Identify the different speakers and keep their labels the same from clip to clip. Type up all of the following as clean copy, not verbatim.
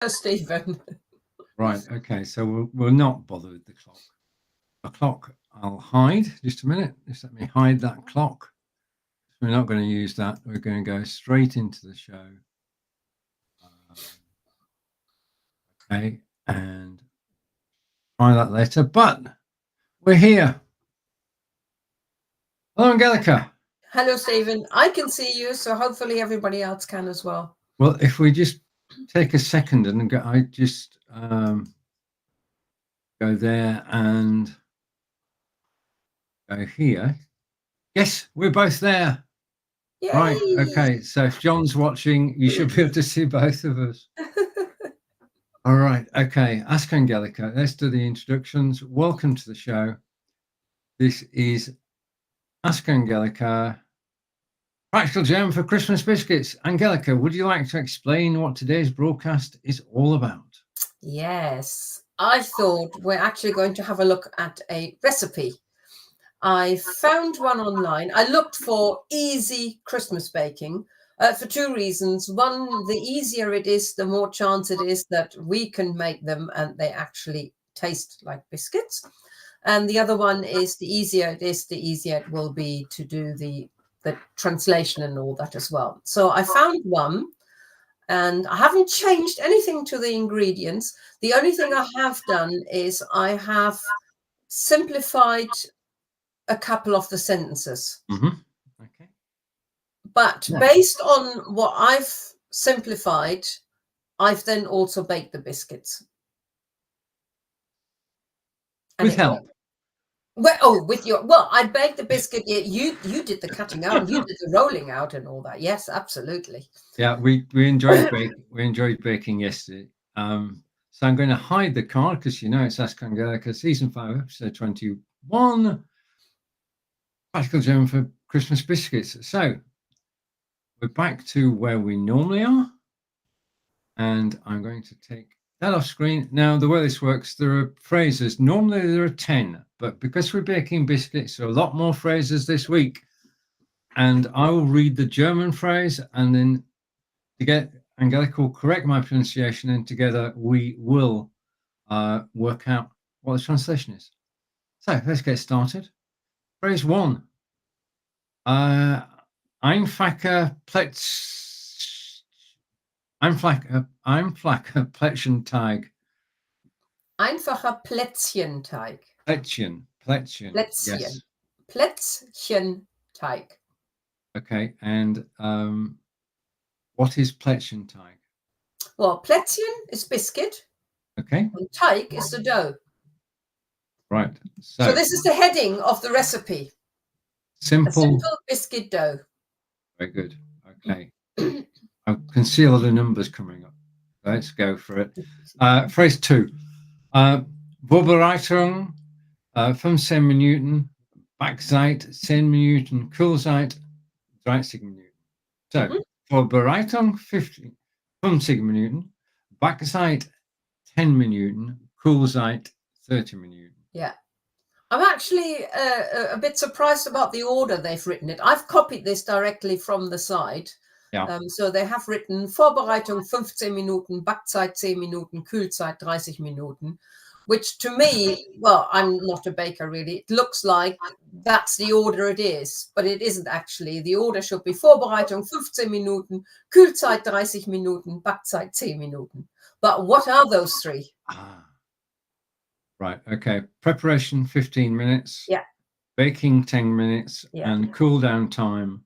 Speaker 1: Stephen.
Speaker 2: Right. Okay. So we'll not bother with the clock. The clock I'll hide. Just a minute. Just let me hide that clock. We're not going to use that. We're going to go straight into the show. Okay. And try that later. But we're here. Hello, Angelika.
Speaker 1: Hello, Stephen. I can see you, so hopefully everybody else can as well.
Speaker 2: Well, if we just take a second and go, I just go there and go here. Yes, we're both there.
Speaker 1: Yay!
Speaker 2: Right. Okay. So if John's watching, you should be able to see both of us. All right. Okay. Ask Angelika. Let's do the introductions. Welcome to the show. This is Ask Angelika. Practical Gem for Christmas biscuits. Angelika, would you like to explain what today's broadcast is all about?
Speaker 1: Yes. I thought we're actually going to have a look at a recipe. I found one online. I looked for easy Christmas baking for two reasons. One, the easier it is, the more chance it is that we can make them and they actually taste like biscuits. And the other one is the easier it is, the easier it will be to do the translation and all that as well. So I found one. And I haven't changed anything to the ingredients. The only thing I have done is I have simplified a couple of the sentences.
Speaker 2: Okay.
Speaker 1: But based on what I've simplified, I've then also baked the biscuits.
Speaker 2: With help.
Speaker 1: I baked the biscuit. You did the cutting out, you did the rolling out and all that. Yes, absolutely.
Speaker 2: Yeah, we enjoyed baking. We enjoyed baking yesterday. So I'm going to hide the card because it's Ask Angelika, season 5, episode 21. Practical Gem for Christmas biscuits. So we're back to where we normally are, and I'm going to take that off screen. Now, the way this works, there are phrases. Normally there are 10, but because we're baking biscuits, there are a lot more phrases this week. And I will read the German phrase, and then Angelika will correct my pronunciation, and together we will work out what the translation is. So let's get started. Phrase 1. Einfacher Plätzchenteig.
Speaker 1: Einfacher Plätzchenteig.
Speaker 2: Plätzchen. Yes.
Speaker 1: Plätzchenteig.
Speaker 2: Okay, and what is Plätzchenteig?
Speaker 1: Well, Plätzchen is biscuit.
Speaker 2: Okay.
Speaker 1: And Teig is the dough.
Speaker 2: Right.
Speaker 1: So this is the heading of the recipe.
Speaker 2: Simple
Speaker 1: biscuit dough.
Speaker 2: Very good. Okay. I can see a lot of numbers coming up. Let's go for it. Phrase 2. Vorbereitung 15 Minuten, Backzeit 10 Minuten, Kühlzeit 30 Minuten. So, Vorbereitung 15 Minuten, Backzeit 10 Minuten, Kühlzeit 30 Minuten.
Speaker 1: Yeah. I'm actually a bit surprised about the order they've written it. I've copied this directly from the site.
Speaker 2: Yeah.
Speaker 1: So they have written Vorbereitung 15 Minuten, Backzeit 10 Minuten, Kühlzeit 30 Minuten, which to me, well, I'm not a baker really. It looks like that's the order it is, but it isn't actually. The order should be Vorbereitung 15 Minuten, Kühlzeit 30 Minuten, Backzeit 10 Minuten. But what are those three?
Speaker 2: Right. Okay. Preparation 15 minutes.
Speaker 1: Yeah.
Speaker 2: Baking 10 minutes. Yeah. And cool down time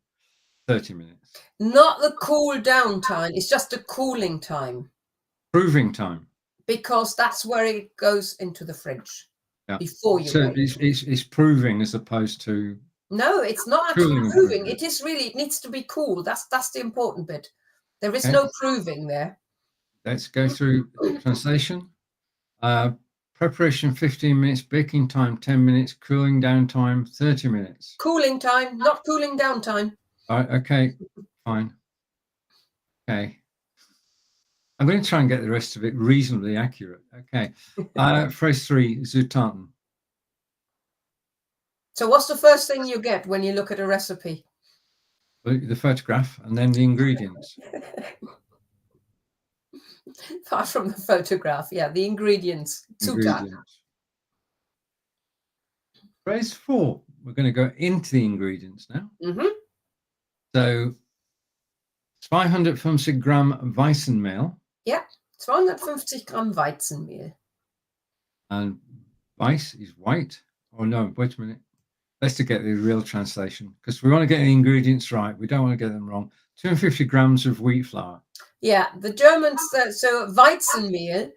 Speaker 2: 30 minutes.
Speaker 1: Not the cool down time. It's just the cooling time.
Speaker 2: Proving time.
Speaker 1: Because that's where it goes into the fridge. Yeah. Before you.
Speaker 2: So it's proving as opposed to.
Speaker 1: No, it's not actually proving. It is really. It needs to be cool. That's the important bit. There is no proving there.
Speaker 2: Let's go through translation. Preparation 15 minutes, baking time 10 minutes, cooling down time 30 minutes.
Speaker 1: Cooling time, not cooling down time.
Speaker 2: All right, okay, fine. Okay. I'm going to try and get the rest of it reasonably accurate. Okay. Phrase 3, Zutaten.
Speaker 1: So what's the first thing you get when you look at a recipe?
Speaker 2: The photograph and then the ingredients.
Speaker 1: Apart from the photograph, yeah, the ingredients. Zutat.
Speaker 2: Ingredients. Phrase 4. We're going to go into the ingredients now.
Speaker 1: Mhm.
Speaker 2: So 250 Gramm Weizenmehl.
Speaker 1: Ja, 250 Gramm Weizenmehl.
Speaker 2: And Weiss is white. Oh no, wait a minute. Let's to get the real translation, because we want to get the ingredients right. We don't want to get them wrong. 250 grams of wheat flour.
Speaker 1: Yeah, the Germans, so Weizenmehl,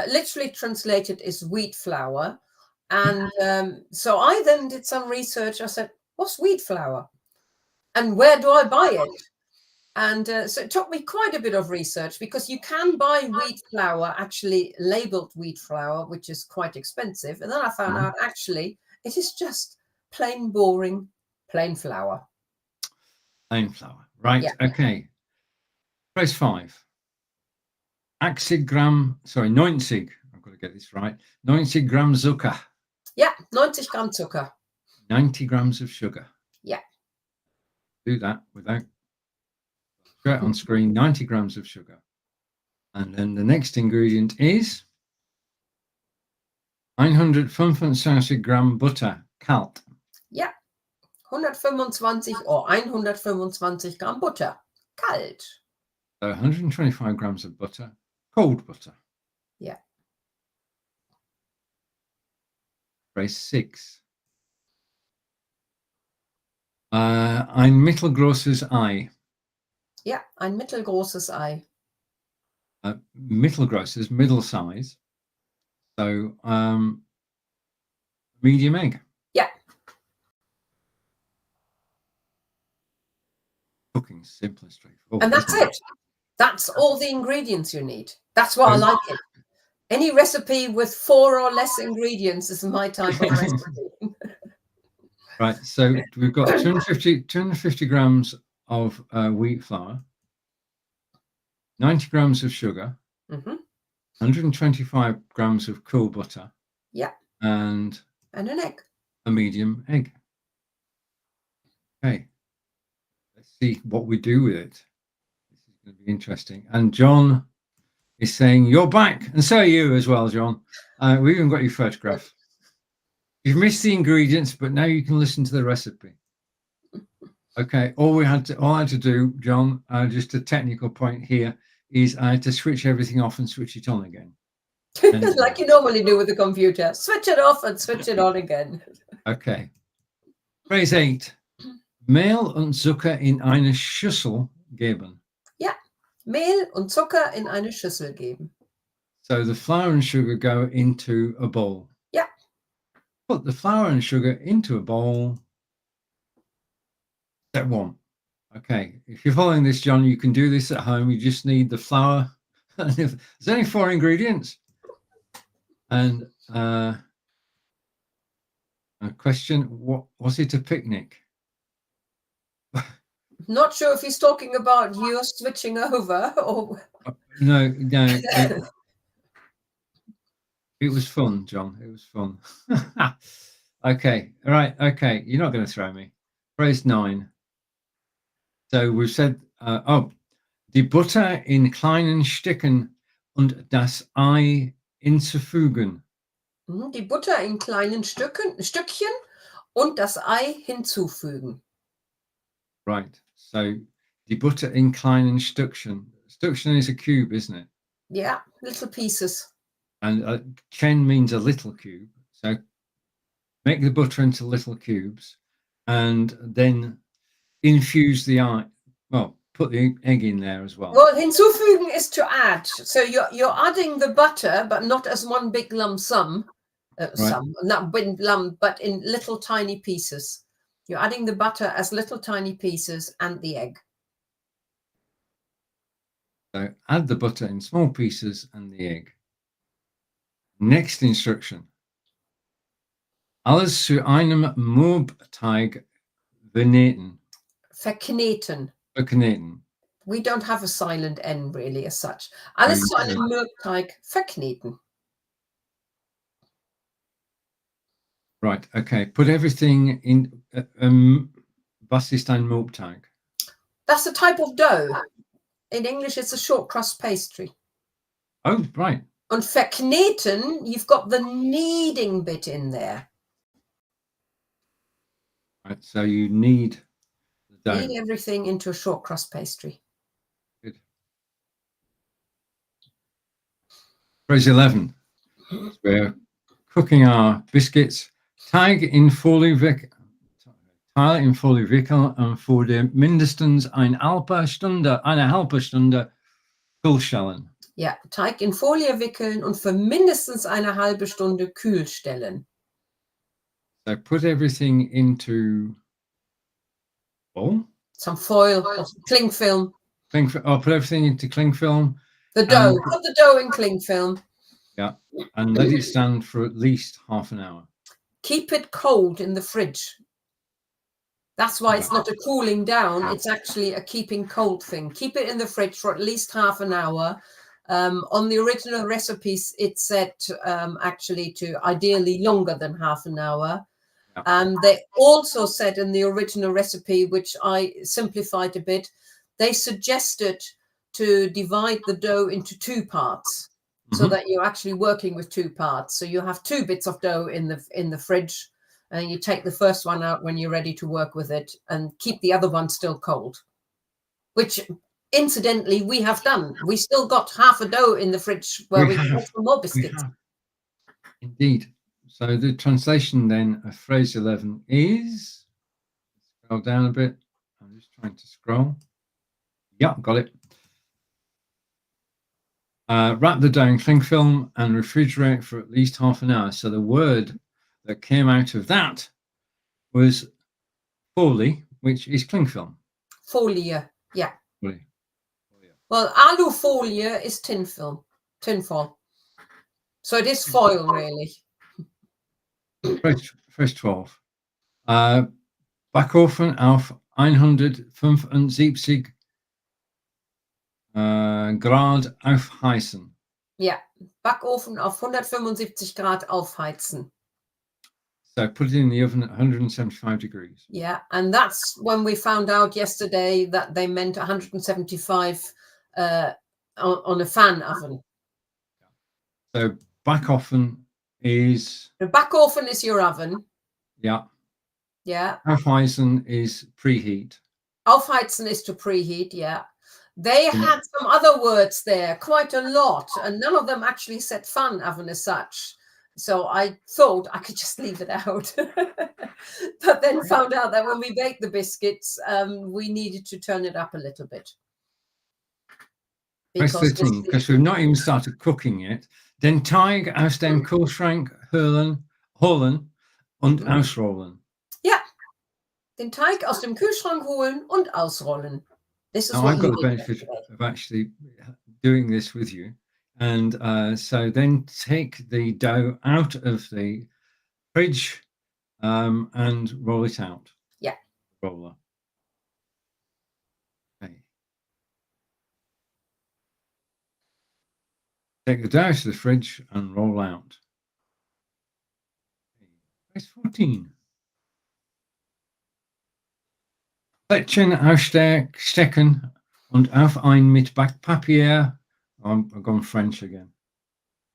Speaker 1: literally translated is wheat flour. And so I then did some research. I said, what's wheat flour? And where do I buy it? And so it took me quite a bit of research, because you can buy wheat flour, actually labeled wheat flour, which is quite expensive. And then I found out actually it is just plain boring, plain flour.
Speaker 2: Plain flour. Right.
Speaker 1: Yeah.
Speaker 2: Okay. Phrase 5. 90 Gramm, sorry, 90. I've got to get this right. 90 Gramm Zucker.
Speaker 1: Yeah, 90 Gramm Zucker.
Speaker 2: 90 grams of sugar.
Speaker 1: Yeah.
Speaker 2: Do that without straight on screen. 90 grams of sugar. And then the next ingredient is 125 Gramm Butter, kalt.
Speaker 1: Ja, 125 or 125 Gramm Butter, kalt.
Speaker 2: So 125 grams of butter, cold butter.
Speaker 1: Yeah.
Speaker 2: Phrase 6. Ein mittelgroßes Ei.
Speaker 1: Ja, ein mittelgroßes Ei.
Speaker 2: Mittelgroß, middle size. So medium egg.
Speaker 1: Yeah.
Speaker 2: Cooking simple and straightforward.
Speaker 1: And that's it. That's all the ingredients you need. That's why I like it. Any recipe with 4 or less ingredients is my type of recipe.
Speaker 2: Right, so we've got 250 grams of wheat flour, 90 grams of sugar, 125 grams of cool butter,
Speaker 1: yeah,
Speaker 2: and
Speaker 1: an egg.
Speaker 2: A medium egg. Okay, let's see what we do with it. This is going to be interesting. And John is saying, you're back, and so are you as well, John. We even got your photograph. You've missed the ingredients, but now you can listen to the recipe. Okay, all I had to do, John, just a technical point here, is I had to switch everything off and switch it on again.
Speaker 1: Like you normally do with the computer. Switch it off and switch it on again.
Speaker 2: Okay. Phrase 8. Mehl und Zucker in eine Schüssel geben.
Speaker 1: Ja, Mehl und Zucker in eine Schüssel geben.
Speaker 2: So the flour and sugar go into a bowl.
Speaker 1: Yeah.
Speaker 2: Put the flour and sugar into a bowl. Step 1. Okay, if you're following this, John, you can do this at home. You just need the flour. There's only 4 ingredients. And a question, what was it, a picnic?
Speaker 1: Not sure if he's talking about you switching over or...
Speaker 2: No. It was fun, John. It was fun. Okay, all right, okay. You're not going to throw me. Phrase 9. So we've said, die Butter in kleinen Stücken und das Ei hinzufügen.
Speaker 1: Die Butter in kleinen Stückchen und das Ei hinzufügen.
Speaker 2: Right. So die Butter in kleinen Stückchen. Stückchen is a cube, isn't it?
Speaker 1: Yeah, little pieces.
Speaker 2: And Chen means a little cube. So make the butter into little cubes and then infuse the eye. Well, put the egg in there as well.
Speaker 1: Well, hinzufügen is to add. So you're adding the butter, but not as one big lump sum. Not big lump, but in little tiny pieces. You're adding the butter as little tiny pieces and the egg.
Speaker 2: So add the butter in small pieces and the egg. Next instruction. Alles zu einem Mürbteig verneten.
Speaker 1: Verkneten.
Speaker 2: Verkneten.
Speaker 1: We don't have a silent N really as such. Alles zu einem Mürbteig verkneten.
Speaker 2: Right, okay. Put everything in. Was ist ein Mürbteig?
Speaker 1: That's a type of dough. In English, it's a short crust pastry.
Speaker 2: Oh, right.
Speaker 1: Und verkneten, you've got the kneading bit in there.
Speaker 2: Right. So you knead the dough.
Speaker 1: Knead everything into a short crust pastry.
Speaker 2: Good. Phrase 11. So we're cooking our biscuits. Teig in Folie wickeln und für die mindestens eine halbe Stunde kühlstellen.
Speaker 1: Ja, Teig in Folie wickeln und für mindestens eine halbe Stunde kühl stellen.
Speaker 2: So put everything into bowl.
Speaker 1: Some foil or cling film.
Speaker 2: I'll put everything into cling film.
Speaker 1: The dough. Put the dough in cling film.
Speaker 2: Yeah, and let it stand for at least half an hour.
Speaker 1: Keep it cold in the fridge. That's why it's not a cooling down. It's actually a keeping cold thing. Keep it in the fridge for at least half an hour. On the original recipes, it said actually to ideally longer than half an hour. They also said in the original recipe, which I simplified a bit, they suggested to divide the dough into two parts, so that you're actually working with two parts. So you have two bits of dough in the fridge, and you take the first one out when you're ready to work with it, and keep the other one still cold. Which, incidentally, we have done. We still got half a dough in the fridge where we can some more biscuits.
Speaker 2: Indeed. So the translation then of phrase 11 is, scroll down a bit. I'm just trying to scroll. Yeah, got it. Wrap the dough in cling film and refrigerate for at least half an hour. So the word that came out of that was folie, which is cling film.
Speaker 1: Folie, yeah.
Speaker 2: Folie.
Speaker 1: Well, alufolie is tin foil. So it is foil, really.
Speaker 2: Phrase 12. Backofen auf 175 Grad aufheizen.
Speaker 1: Yeah, Backofen auf 175 Grad aufheizen.
Speaker 2: So put it in the oven at 175 degrees.
Speaker 1: Yeah, and that's when we found out yesterday that they meant 175 on a fan oven.
Speaker 2: So backofen is...
Speaker 1: The backofen is your oven.
Speaker 2: Yeah.
Speaker 1: Yeah.
Speaker 2: Aufheizen is preheat.
Speaker 1: Aufheizen is to preheat, yeah. They had some other words there, quite a lot, and none of them actually said fan oven as such. So I thought I could just leave it out. But then found out that when we baked the biscuits, we needed to turn it up a little bit.
Speaker 2: Because we've not even started cooking yet. Den Teig aus dem Kühlschrank holen und ausrollen.
Speaker 1: Ja, den Teig aus dem Kühlschrank holen und ausrollen. This is
Speaker 2: now,
Speaker 1: what
Speaker 2: I've got the benefit of actually doing this with you. And so then take the dough out of the fridge and roll it out.
Speaker 1: Yeah.
Speaker 2: Roller. Okay. Take the dough out of the fridge and roll out. Phrase 14. Plättchen ausstecken und auf ein mit Backpapier. I've gone French again.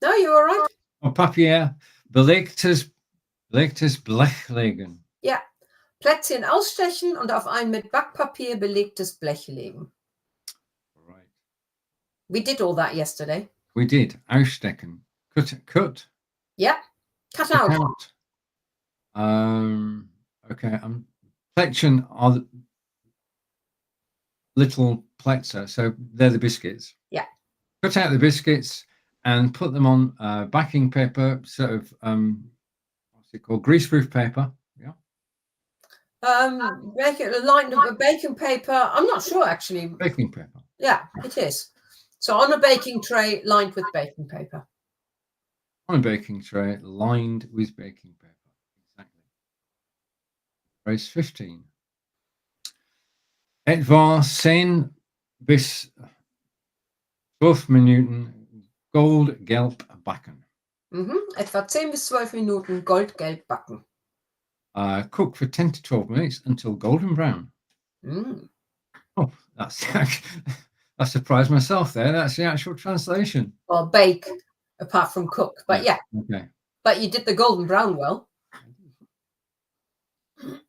Speaker 1: No, you're all right.
Speaker 2: Auf Papier belegtes Blech legen.
Speaker 1: Ja, Plätzchen ausstechen und auf ein mit Backpapier belegtes Blech legen.
Speaker 2: Right.
Speaker 1: We did all that yesterday.
Speaker 2: We did. Ausstecken. Cut.
Speaker 1: Yeah. Cut out.
Speaker 2: Okay. Plätzchen are little plätze, so they're the biscuits.
Speaker 1: Yeah.
Speaker 2: Cut out the biscuits and put them on backing paper, sort of what's it called? Greaseproof paper. Yeah.
Speaker 1: Lined up with baking paper. I'm not sure actually.
Speaker 2: Baking paper.
Speaker 1: Yeah, it is. So on a baking tray lined with baking paper.
Speaker 2: On a baking tray lined with baking paper. Exactly. Phrase 15. Etwa 10 bis 12 Minuten goldgelb backen.
Speaker 1: Etwa 10 bis 12 Minuten goldgelb backen.
Speaker 2: Cook for 10 to 12 minutes until golden brown.
Speaker 1: Mm.
Speaker 2: Oh, that's I surprised myself there. That's the actual translation.
Speaker 1: Well, bake, apart from cook. But yeah.
Speaker 2: Okay.
Speaker 1: But you did the golden brown well.
Speaker 2: You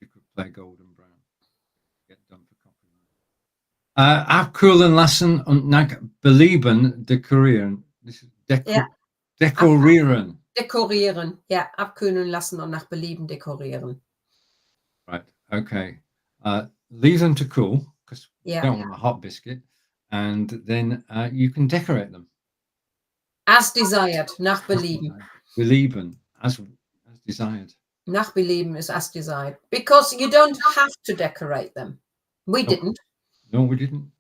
Speaker 2: could play golden brown. Get done for copyright. Abkühlen lassen und nach Belieben dekorieren. This is dekorieren.
Speaker 1: Dekorieren. Ja, abkühlen lassen und nach Belieben dekorieren.
Speaker 2: Right. Okay. Leave them to cool because you don't want a hot biscuit, and then you can decorate them.
Speaker 1: As desired, nach Belieben.
Speaker 2: Belieben, as desired.
Speaker 1: Nach Belieben is as desired. Because you don't have to decorate them. We didn't.
Speaker 2: No, we didn't.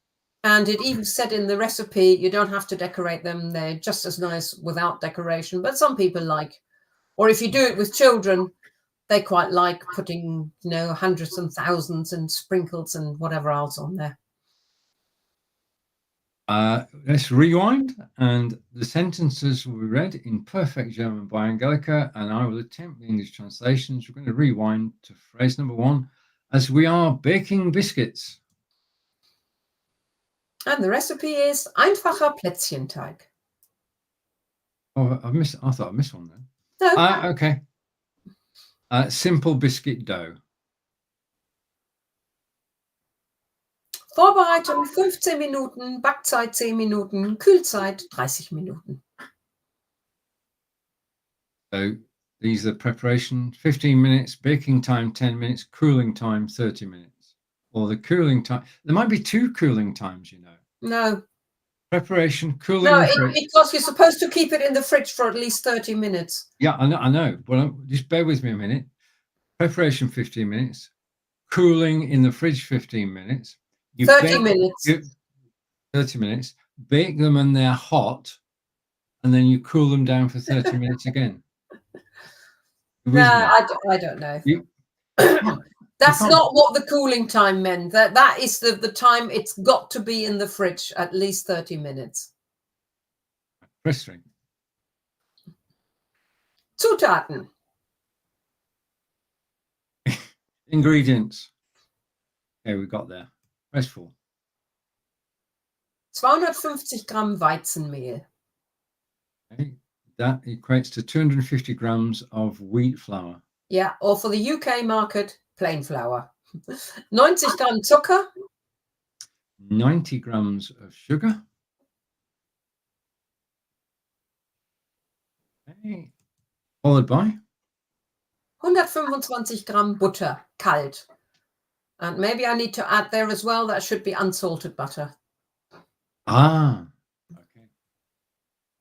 Speaker 1: And it even said in the recipe, you don't have to decorate them. They're just as nice without decoration. But some people like, or if you do it with children, they quite like putting, hundreds and thousands and sprinkles and whatever else on there.
Speaker 2: Let's rewind, and the sentences were read in perfect German by Angelika, and I will attempt the English translations. We're going to rewind to phrase number 1, as we are baking biscuits.
Speaker 1: And the recipe is einfacher Plätzchenteig.
Speaker 2: Oh, I thought I missed one then.
Speaker 1: No.
Speaker 2: Okay. Simple biscuit dough.
Speaker 1: Vorbereitung 15 Minuten, Backzeit 10 Minuten, Kühlzeit 30 Minuten.
Speaker 2: So these are preparation 15 minutes, baking time 10 minutes, cooling time 30 minutes. Or the cooling time. There might be 2 cooling times,
Speaker 1: No.
Speaker 2: Preparation, cooling.
Speaker 1: No, because you're supposed to keep it in the fridge for at least 30 minutes.
Speaker 2: Yeah, I know. Well, just bear with me a minute. Preparation 15 minutes, cooling in the fridge 15 minutes.
Speaker 1: 30 minutes.
Speaker 2: 30 minutes. Bake them and they're hot, and then you cool them down for 30 minutes again.
Speaker 1: No, I don't know. That's not what the cooling time meant. That is the time it's got to be in the fridge, at least 30 minutes.
Speaker 2: Press 3.
Speaker 1: Zutaten.
Speaker 2: Ingredients. Okay, we got there. Press 4.
Speaker 1: 250 Gramm Weizenmehl.
Speaker 2: Okay, that equates to 250 grams of wheat flour.
Speaker 1: Yeah, or for the UK market, plain flour. 90 Gramm Zucker.
Speaker 2: 90 grams of sugar. Okay. Followed by
Speaker 1: 125 Gramm Butter, kalt. And maybe I need to add there as well, that should be unsalted butter.
Speaker 2: Okay.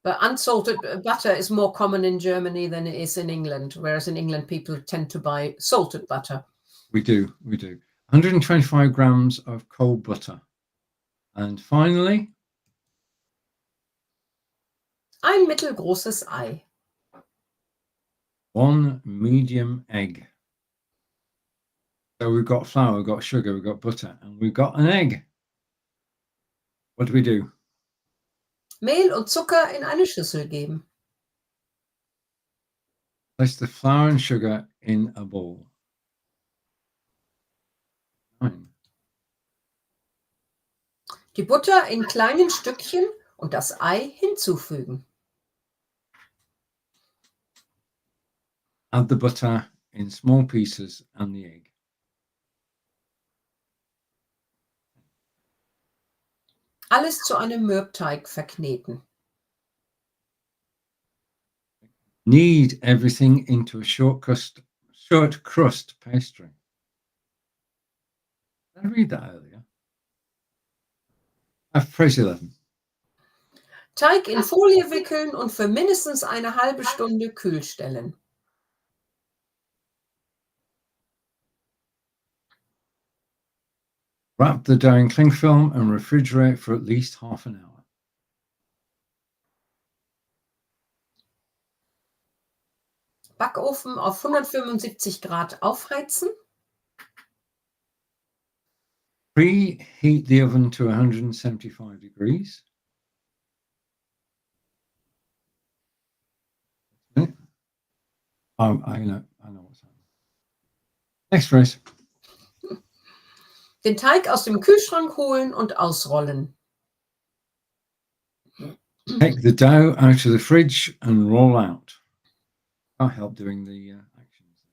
Speaker 1: But unsalted butter is more common in Germany than it is in England, whereas in England people tend to buy salted butter.
Speaker 2: We do. 125 grams of cold butter. And finally,
Speaker 1: ein mittelgroßes Ei.
Speaker 2: 1 medium egg. So we've got flour, we've got sugar, we've got butter, and we've got an egg. What do?
Speaker 1: Mehl und Zucker in eine Schüssel geben.
Speaker 2: Place the flour and sugar in a bowl. 9.
Speaker 1: Die Butter in kleinen Stückchen und das Ei hinzufügen.
Speaker 2: Add the butter in small pieces and the egg.
Speaker 1: Alles zu einem Mürbteig verkneten.
Speaker 2: Knead everything into a short crust pastry. Did I read that earlier? Phrase 11.
Speaker 1: Teig in Folie wickeln und für mindestens eine halbe Stunde kühl stellen.
Speaker 2: Wrap the dough in cling film and refrigerate for at least half an hour.
Speaker 1: Backofen auf 175 Grad aufheizen.
Speaker 2: Preheat the oven to 175 degrees. I know what's happening. Next phrase.
Speaker 1: Den Teig aus dem Kühlschrank holen und ausrollen.
Speaker 2: Take the dough out of the fridge and roll out. Can't help doing the actions.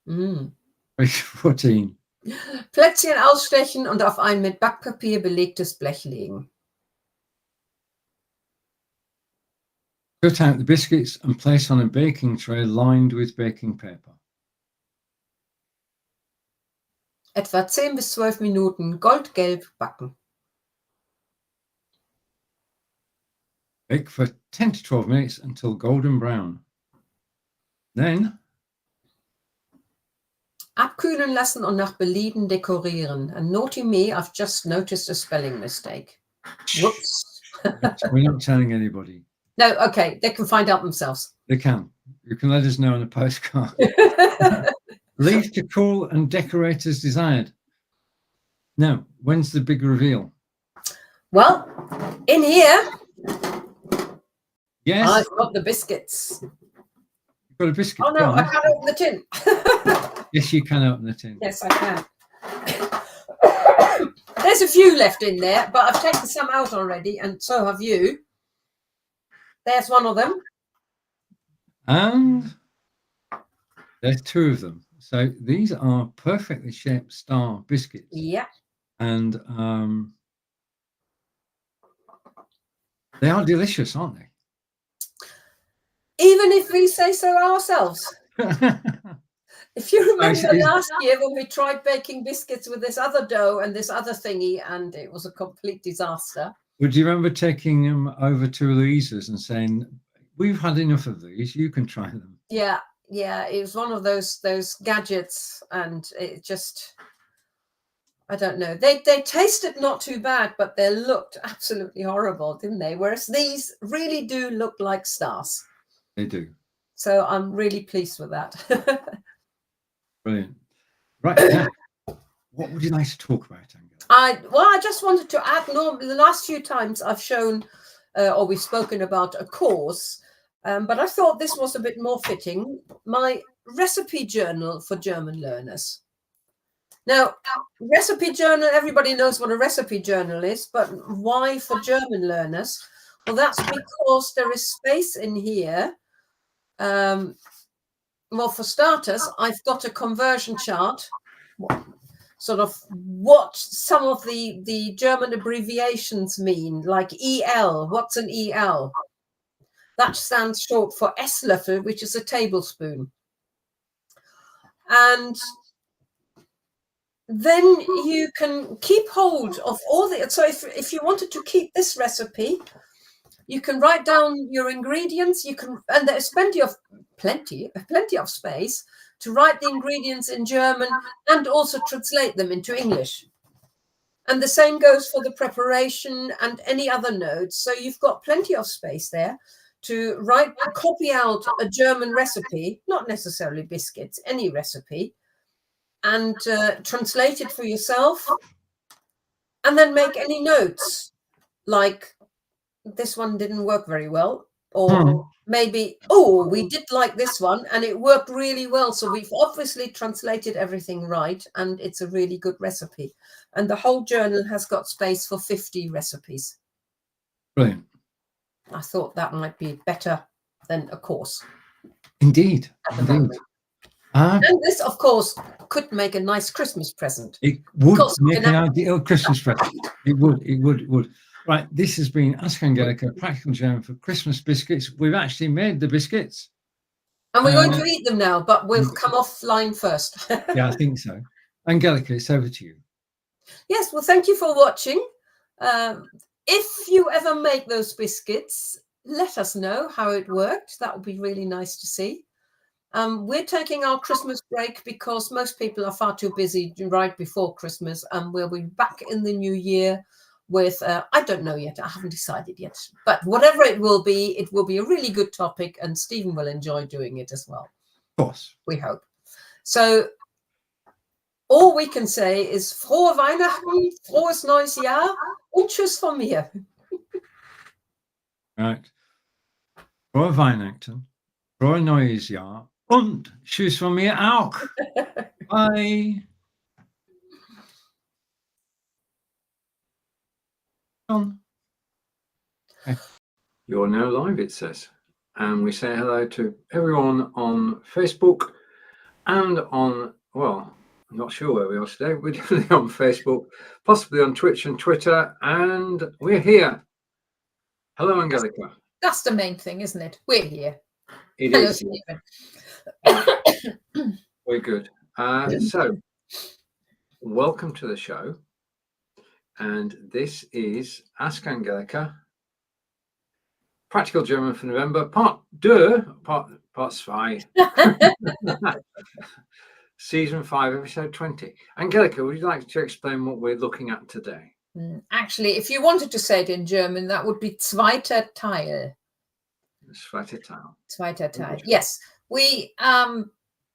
Speaker 1: Mm.
Speaker 2: Page 14.
Speaker 1: Plätzchen ausstechen und auf ein mit Backpapier belegtes Blech legen.
Speaker 2: Cut out the biscuits and place on a baking tray lined with baking paper.
Speaker 1: Etwa 10 bis 12 Minuten goldgelb backen.
Speaker 2: Bake for 10 to 12 minutes until golden brown. Then
Speaker 1: Abkühlen lassen und nach Belieben dekorieren. A naughty me, I've just noticed a spelling mistake. Whoops.
Speaker 2: we're not telling anybody.
Speaker 1: No, okay, they can find out themselves.
Speaker 2: They can. You can let us know on a postcard. Leave to cool and decorate as desired. Now, when's the big reveal?
Speaker 1: Well, in here,
Speaker 2: Yes,
Speaker 1: I've got the biscuits.
Speaker 2: you've got a biscuit.
Speaker 1: Oh no, I can't open the tin.
Speaker 2: Yes, you can open the tin.
Speaker 1: Yes, I can. There's a few left in there, but I've taken some out already, and so have you. There's one of them.
Speaker 2: And there's two of them. So these are perfectly shaped star biscuits.
Speaker 1: Yeah.
Speaker 2: And they are delicious, aren't they?
Speaker 1: Even if we say so ourselves. If you remember
Speaker 2: Actually,
Speaker 1: last year when we tried baking biscuits with this other dough and this other thingy, and it was a complete disaster.
Speaker 2: Would you remember taking them over to Louisa's and saying, "We've had enough of these, you can try them"?
Speaker 1: Yeah, it was one of those gadgets, and it just, I don't know. They tasted not too bad, but they looked absolutely horrible, didn't they? Whereas these really do look like stars.
Speaker 2: They do.
Speaker 1: So I'm really pleased with that.
Speaker 2: Brilliant. Right now, what would you like to talk about, Angela?
Speaker 1: I just wanted to add, normally the last few times I've shown or we've spoken about a course, but I thought this was a bit more fitting, my recipe journal for German learners. Now, recipe journal, everybody knows what a recipe journal is, but why for German learners? Well, that's because there is space in here. Well, for starters, I've got a conversion chart, sort of what some of the German abbreviations mean, like EL. What's an EL? That stands short for Esslöffel, which is a tablespoon. And then you can keep hold of all the, so if you wanted to keep this recipe, you can write down your ingredients. You can, and there's plenty of space to write the ingredients in German and also translate them into English. And the same goes for the preparation and any other notes. So you've got plenty of space there to copy out a German recipe, not necessarily biscuits, any recipe, and translate it for yourself, and then make any notes, like this one didn't work very well, or maybe, oh, we did like this one and it worked really well, so we've obviously translated everything right, and it's a really good recipe. And the whole journal has got space for 50 recipes.
Speaker 2: Brilliant.
Speaker 1: I thought that might be better than a course.
Speaker 2: Indeed.
Speaker 1: And this, of course, could make a nice Christmas present.
Speaker 2: It would make an ideal Christmas present. It would. Right, this has been Ask Angelika, Practical German for Christmas biscuits. We've actually made the biscuits.
Speaker 1: And we're going to eat them now, but we'll come offline first.
Speaker 2: Yeah, I think so. Angelika, it's over to you.
Speaker 1: Yes, well, thank you for watching. If you ever make those biscuits, let us know how it worked. That would be really nice to see. We're taking our Christmas break because most people are far too busy right before Christmas, and we'll be back in the new year with, I don't know yet, I haven't decided yet, but whatever it will be a really good topic, and Steven will enjoy doing it as well.
Speaker 2: Of course.
Speaker 1: We hope. So all we can say is frohe Weihnachten, frohes neues Jahr und tschüss von mir.
Speaker 2: Right. Frohe Weihnachten, frohe neues Jahr und tschüss von mir auch. Bye. Okay. You're now live, it says. And we say hello to everyone on Facebook and on, well, I'm not sure where we are today. We're definitely on Facebook, possibly on Twitch and Twitter, and we're here. Hello, Angelika.
Speaker 1: That's the main thing, isn't it? We're here.
Speaker 2: It
Speaker 1: Hello,
Speaker 2: is.
Speaker 1: Stephen.
Speaker 2: We're good. So, welcome to the show. And this is Ask Angelika, Practical German for November, part 2, part 5. Season 5, episode 20. Angelika, would you like to explain what we're looking at today?
Speaker 1: Actually, if you wanted to say it in German, that would be zweiter Teil.
Speaker 2: Zweiter Teil.
Speaker 1: Zweiter Teil. Yes, we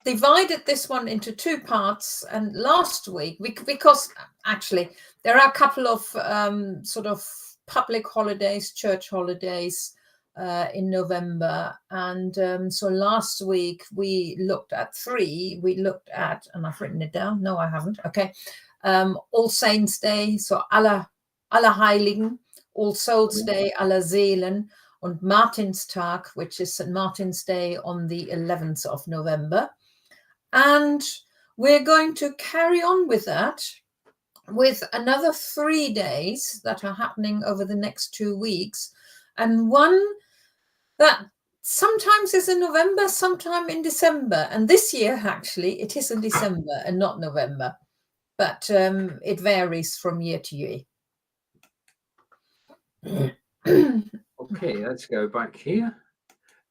Speaker 1: divided this one into 2 parts, and last week, because actually there are a couple of sort of public holidays, church holidays in November, and so last week we looked at 3. We looked at, and I've written it down. No, I haven't. Okay, All Saints Day, so Allerheiligen, All Souls Day, Allerseelen, und Martinstag, which is St. Martin's Day on the 11th of November. And we're going to carry on with that with another 3 days that are happening over the next 2 weeks. And one that sometimes is in November, sometime in December. And this year, actually, it is in December and not November. But it varies from year to year.
Speaker 2: Okay, let's go back here.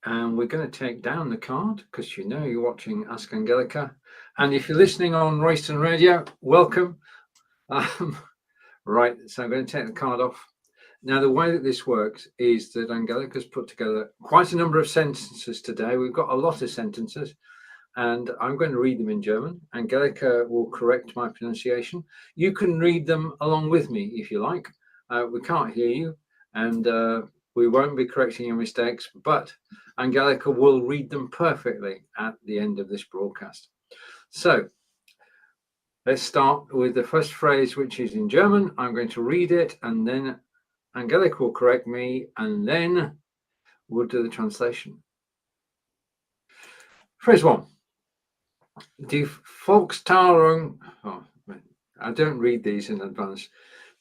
Speaker 2: And we're going to take down the card because you know you're watching Ask Angelika. And if you're listening on Royston Radio, welcome. Right, so I'm going to take the card off. Now, the way that this works is that Angelika's put together quite a number of sentences today. We've got a lot of sentences, and I'm going to read them in German. Angelika will correct my pronunciation. You can read them along with me if you like. We can't hear you, and we won't be correcting your mistakes, but Angelika will read them perfectly at the end of this broadcast. So let's start with the first phrase, which is in German. I'm going to read it, and then Angelika will correct me, and then we'll do the translation. Phrase 1. Die Volkstagung. Oh, I don't read these in advance.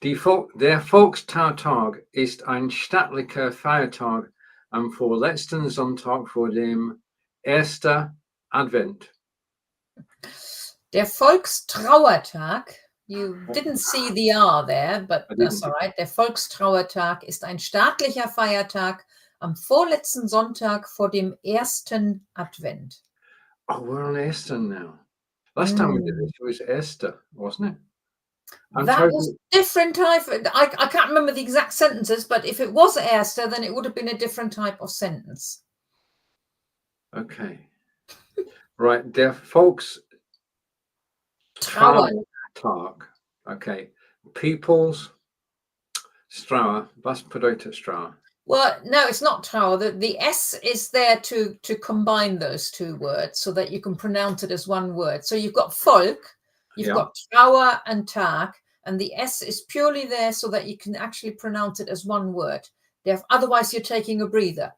Speaker 2: Der Volkstautag ist ein staatlicher Feiertag am vorletzten Sonntag vor dem ersten Advent.
Speaker 1: Der Volkstrauertag, you didn't see the R there, but that's all right. Der Volkstrauertag ist ein staatlicher Feiertag am vorletzten Sonntag vor dem ersten Advent.
Speaker 2: Oh, we're on Esther now. Last time we did this, it was Esther, wasn't it?
Speaker 1: That was different type. I can't remember the exact sentences, but if it was Esther, then it would have been a different type of sentence.
Speaker 2: Okay. Right, der Volkstrauertag. Okay. People's Strauer. Was bedeutet Strauer? Well,
Speaker 1: no, it's not Trauer. The S is there to combine those 2 words so that you can pronounce it as one word. So you've got Volk, you've got Trauer and Tag, and the S is purely there so that you can actually pronounce it as one word. Otherwise, you're taking a breather.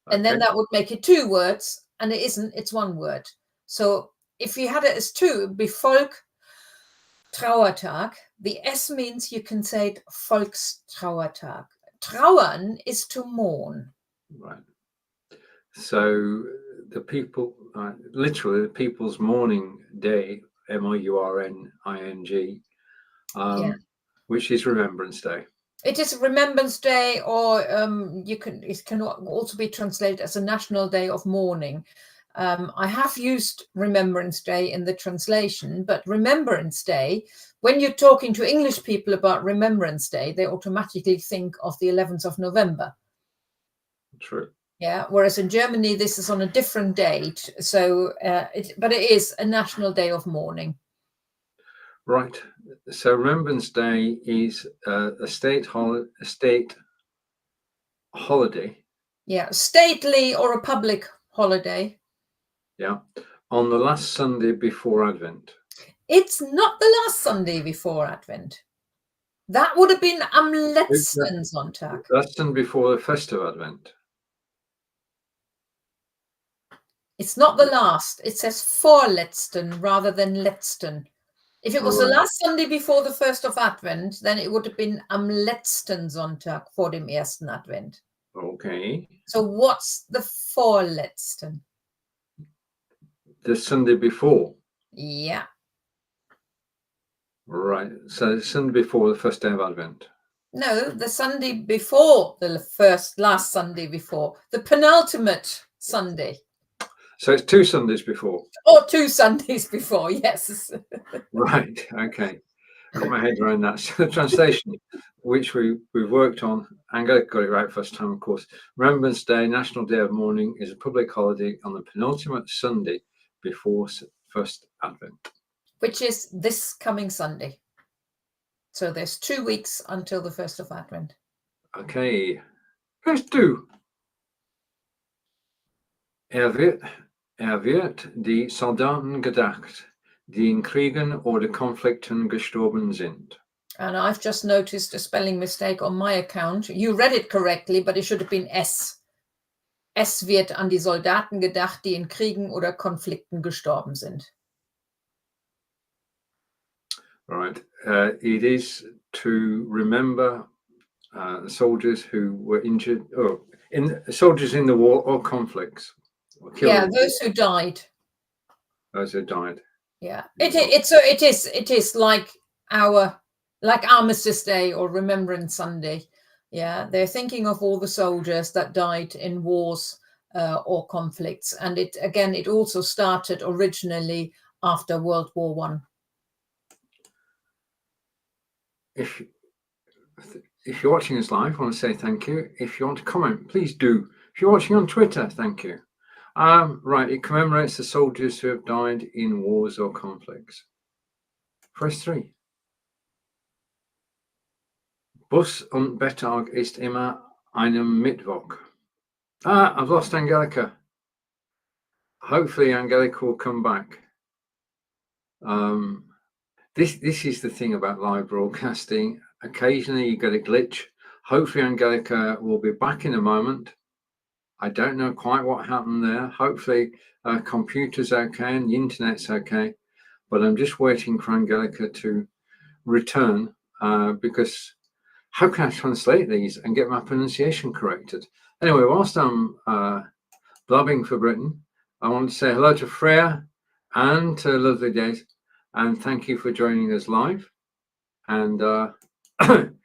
Speaker 1: Okay. And then that would make it 2 words, and it isn't, it's 1 word. So if you had it as 2, it would be Volk Trauertag. The S means you can say it Volkstrauertag. Trauern is to mourn.
Speaker 2: Right. So the people, literally the people's mourning day, MOURNING, which is Remembrance Day.
Speaker 1: It is Remembrance Day, or it can also be translated as a National Day of Mourning. I have used Remembrance Day in the translation, but Remembrance Day, when you're talking to English people about Remembrance Day, they automatically think of the 11th of November.
Speaker 2: True.
Speaker 1: Yeah, whereas in Germany, this is on a different date. So, but it is a National Day of Mourning.
Speaker 2: Right. So Remembrance Day is a state holiday.
Speaker 1: Yeah, stately or a public holiday.
Speaker 2: Yeah, on the last Sunday before Advent.
Speaker 1: It's not the last Sunday before Advent. That would have been am letzten Sonntag.
Speaker 2: That's done before the first of Advent.
Speaker 1: It's not the last. It says vorletzten rather than letzten. If it was the last Sunday before the first of Advent, then it would have been am letzten Sonntag vor dem ersten Advent.
Speaker 2: Okay.
Speaker 1: So what's the vorletzten?
Speaker 2: The Sunday before.
Speaker 1: Yeah.
Speaker 2: Right. So the Sunday before the first day of Advent.
Speaker 1: No, the Sunday before the last Sunday before, the penultimate Sunday.
Speaker 2: So it's 2 Sundays before.
Speaker 1: Or 2 Sundays before, yes.
Speaker 2: Right. Okay. Got my head around that. So the translation, which we've worked on, Angelika got it right first time, of course. Remembrance Day, National Day of Mourning, is a public holiday on the penultimate Sunday before first Advent.
Speaker 1: Which is this coming Sunday. So there's 2 weeks until the first of Advent.
Speaker 2: Okay. Verse 2. wird die Soldaten gedacht, die in Kriegen oder Konflikten gestorben sind.
Speaker 1: And I've just noticed a spelling mistake on my account. You read it correctly, but it should have been S. Es wird an die Soldaten gedacht, die in Kriegen oder Konflikten gestorben sind.
Speaker 2: Right. It is to remember the soldiers who were injured, or soldiers in the war or conflicts. Or
Speaker 1: Yeah, those who died.
Speaker 2: Those who died.
Speaker 1: Yeah, it is like Armistice Day or Remembrance Sunday. Yeah, they're thinking of all the soldiers that died in wars or conflicts, and it also started originally after World War One.
Speaker 2: If you're watching us live, I want to say thank you. If you want to comment, please do. If you're watching on Twitter, thank you. Right, it commemorates the soldiers who have died in wars or conflicts. Verse 3. Bus und Bettag ist immer einem Mittwoch. I've lost Angelika. Hopefully Angelika will come back. This is the thing about live broadcasting. Occasionally you get a glitch. Hopefully Angelika will be back in a moment. I don't know quite what happened there. Hopefully computer's okay and the internet's okay. But I'm just waiting for Angelika to return because how can I translate these and get my pronunciation corrected? Anyway, whilst I'm blabbing for Britain, I want to say hello to Freya and to Lovely Days, and thank you for joining us live. And I'm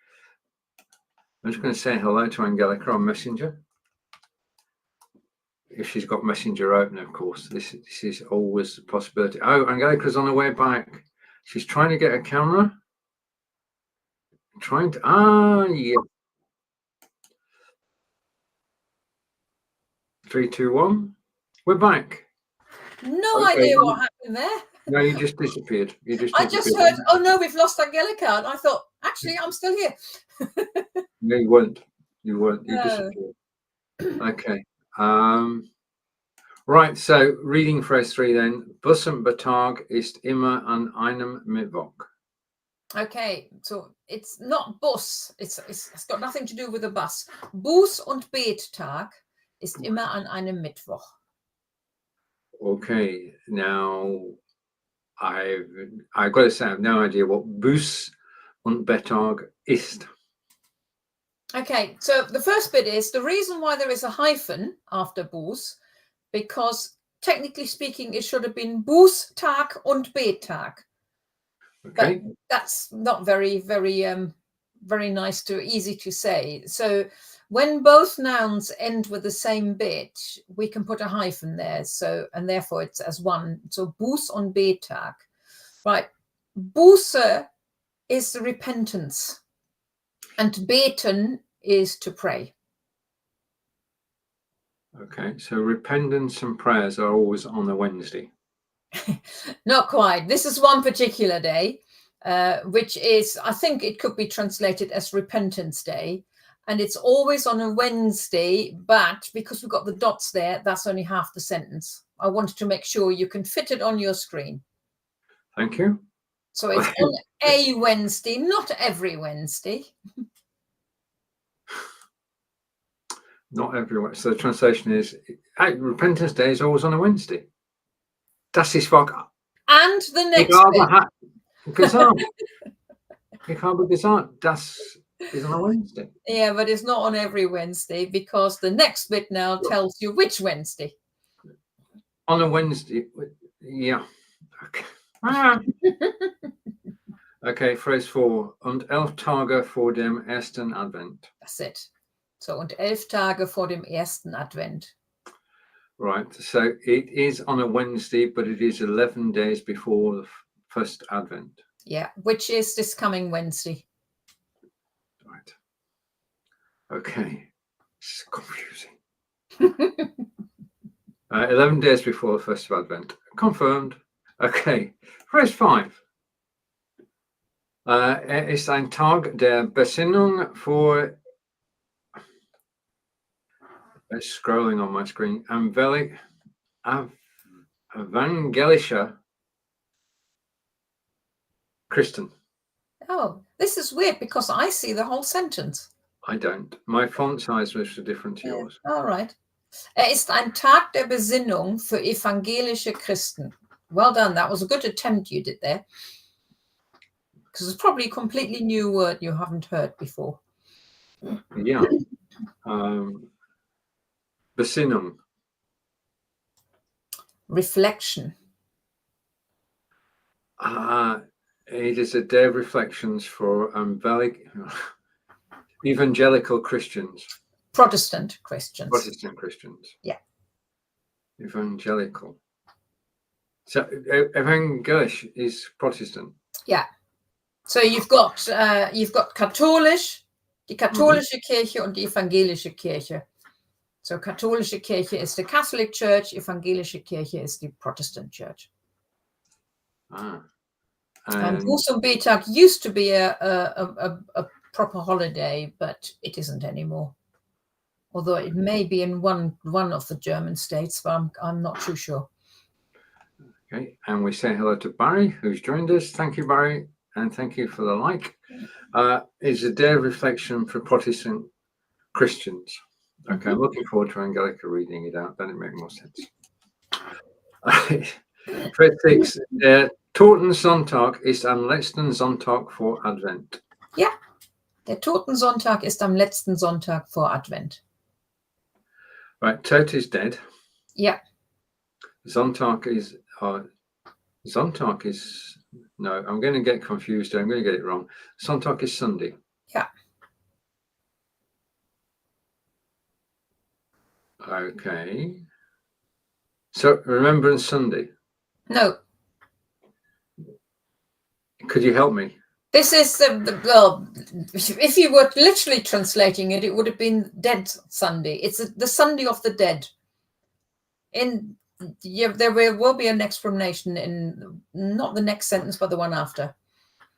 Speaker 2: just going to say hello to Angelika on Messenger. If she's got Messenger open, of course, this is always a possibility. Oh, Angelika's on her way back. She's trying to get a camera. Yeah. 3, 2, 1. We're back.
Speaker 1: No idea what happened there.
Speaker 2: No, you just disappeared.
Speaker 1: I just heard, oh no, we've lost Angelika. And I thought, actually, I'm still here.
Speaker 2: No, you weren't. You weren't. You
Speaker 1: No.
Speaker 2: disappeared. Okay. Right, so reading phrase 3 then. Bus und Bettag ist immer an einem Mittwoch.
Speaker 1: Okay, so it's not Bus. It's got nothing to do with a bus. Buß- und Bettag ist immer an einem Mittwoch.
Speaker 2: Okay, now I've got to say I have no idea what Buß und Bettag ist.
Speaker 1: Okay, so the first bit is the reason why there is a hyphen after Buß, because technically speaking, it should have been Bußtag und Bettag.
Speaker 2: Okay.
Speaker 1: But that's not very nice easy to say. So when both nouns end with the same bit, we can put a hyphen there. So, and therefore it's as one. So Buß und Bettag. Right. Buße is the repentance. And beten is to pray.
Speaker 2: Okay, so repentance and prayers are always on a Wednesday.
Speaker 1: Not quite. This is one particular day, which is, I think it could be translated as Repentance Day. And it's always on a Wednesday, but because we've got the dots there, that's only half the sentence. I wanted to make sure you can fit it on your screen.
Speaker 2: Thank you.
Speaker 1: So it's on a Wednesday, not every Wednesday.
Speaker 2: Not everyone. So the translation is, Repentance Day is always on a Wednesday. Das ist wahr.
Speaker 1: And the
Speaker 2: Ich
Speaker 1: next
Speaker 2: habe gesagt. Ich habe gesagt, das is on a Wednesday.
Speaker 1: Yeah, but it's not on every Wednesday, because the next bit now tells you which Wednesday.
Speaker 2: On a Wednesday, yeah. Okay. Okay, phrase 4. Und 11 Tage vor dem ersten Advent.
Speaker 1: That's it. So, und 11 Tage vor dem ersten Advent.
Speaker 2: Right, so it is on a Wednesday, but it is 11 days before the first Advent.
Speaker 1: Yeah, which is this coming Wednesday.
Speaker 2: Right. Okay, it's confusing. 11 days before the first Advent. Confirmed. Okay, phrase 5. Ist ein Tag der Besinnung für, it's scrolling on my screen, evangelische Christen.
Speaker 1: Oh, this is weird, because I see the whole sentence.
Speaker 2: I don't. My font size was different to yours.
Speaker 1: All right. Ist ein Tag der Besinnung für evangelische Christen. Well done. That was a good attempt you did there. Because it's probably a completely new word you haven't heard before.
Speaker 2: Yeah. Besinnung.
Speaker 1: Reflection.
Speaker 2: It is a day of reflections for evangelical Christians.
Speaker 1: Protestant Christians.
Speaker 2: Protestant Christians.
Speaker 1: Yeah.
Speaker 2: Evangelical. So evangelisch is Protestant.
Speaker 1: Yeah. So you've got katholisch, die katholische Kirche und die evangelische Kirche. So katholische Kirche is the Catholic Church, evangelische Kirche is the Protestant Church. And Buße used to be a proper holiday, but it isn't anymore. Although it may be in one of the German states, but I'm not too sure.
Speaker 2: Okay, and we say hello to Barry, who's joined us. Thank you, Barry, and thank you for the like. It's a day of reflection for Protestant Christians. Okay, I'm looking forward to Angelika reading it out. Then it makes more sense. Phrase 6. Totensonntag ist am letzten Sonntag vor Advent.
Speaker 1: Ja, der Totensonntag ist am letzten Sonntag vor Advent.
Speaker 2: Right, Tot is dead.
Speaker 1: Yeah.
Speaker 2: Sonntag is no, I'm going to get confused. I'm going to get it wrong. Sonntag is Sunday.
Speaker 1: Yeah.
Speaker 2: Okay. So Remembrance Sunday.
Speaker 1: No.
Speaker 2: Could you help me?
Speaker 1: This is well, if you were literally translating it, it would have been Dead Sunday. It's the Sunday of the Dead. There will be an explanation in not the next sentence, but the one after.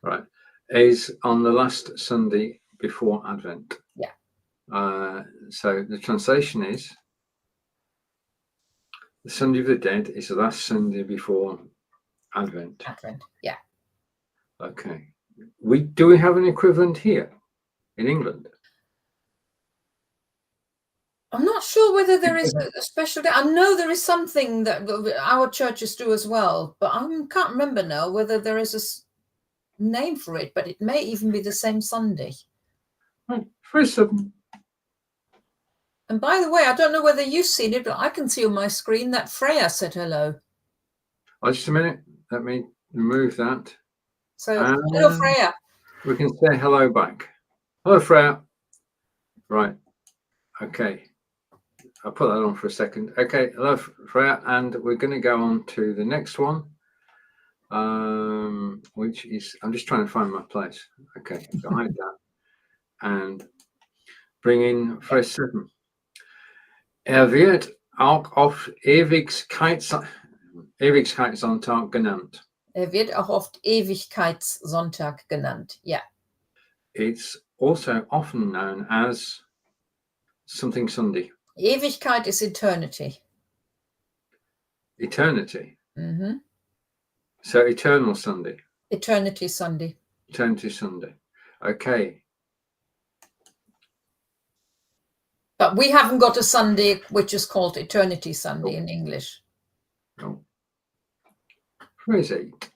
Speaker 2: Right, is on the last Sunday before Advent.
Speaker 1: Yeah.
Speaker 2: So the translation is the Sunday of the Dead is the last Sunday before Advent.
Speaker 1: Advent, yeah.
Speaker 2: Okay. Do we have an equivalent here in England?
Speaker 1: I'm not sure whether there is a special day. I know there is something that our churches do as well, but I can't remember now whether there is a name for it, but it may even be the same Sunday.
Speaker 2: Right. Phrase 7.
Speaker 1: And by the way, I don't know whether you've seen it, but I can see on my screen that Freya said hello.
Speaker 2: Oh, just a minute. Let me remove that.
Speaker 1: So, hello, Freya.
Speaker 2: We can say hello back. Hello, Freya. Right. Okay. I'll put that on for a second. Okay. Hello, Freya. And we're going to go on to the next one, which is, I'm just trying to find my place. Okay. So hide that. And bring in phrase 7. Wird auch oft Ewigkeitssonntag genannt.
Speaker 1: Wird auch oft Ewigkeitssonntag genannt. Yeah.
Speaker 2: It's also often known as something Sunday.
Speaker 1: Ewigkeit is eternity.
Speaker 2: Eternity.
Speaker 1: Mm-hmm.
Speaker 2: So eternal Sunday.
Speaker 1: Eternity Sunday.
Speaker 2: Eternity Sunday. Okay.
Speaker 1: But we haven't got a Sunday which is called Eternity Sunday in English.
Speaker 2: No. Phrase 8.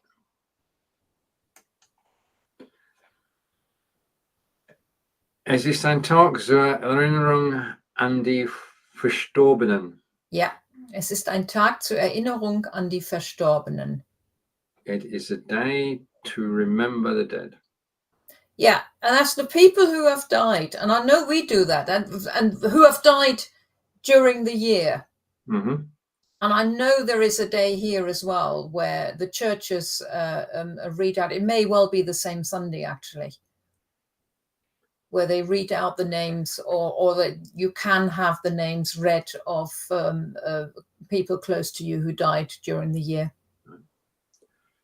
Speaker 2: Es ist ein Tag zur Erinnerung an die Verstorbenen.
Speaker 1: Ja, es ist ein Tag zur Erinnerung an die Verstorbenen.
Speaker 2: It is a day to remember the dead.
Speaker 1: Yeah, and that's the people who have died. And I know we do that, and who have died during the year.
Speaker 2: Mm-hmm.
Speaker 1: And I know there is a day here as well where the churches read out. It may well be the same Sunday, actually, where they read out the names, or that you can have the names read of people close to you who died during the year.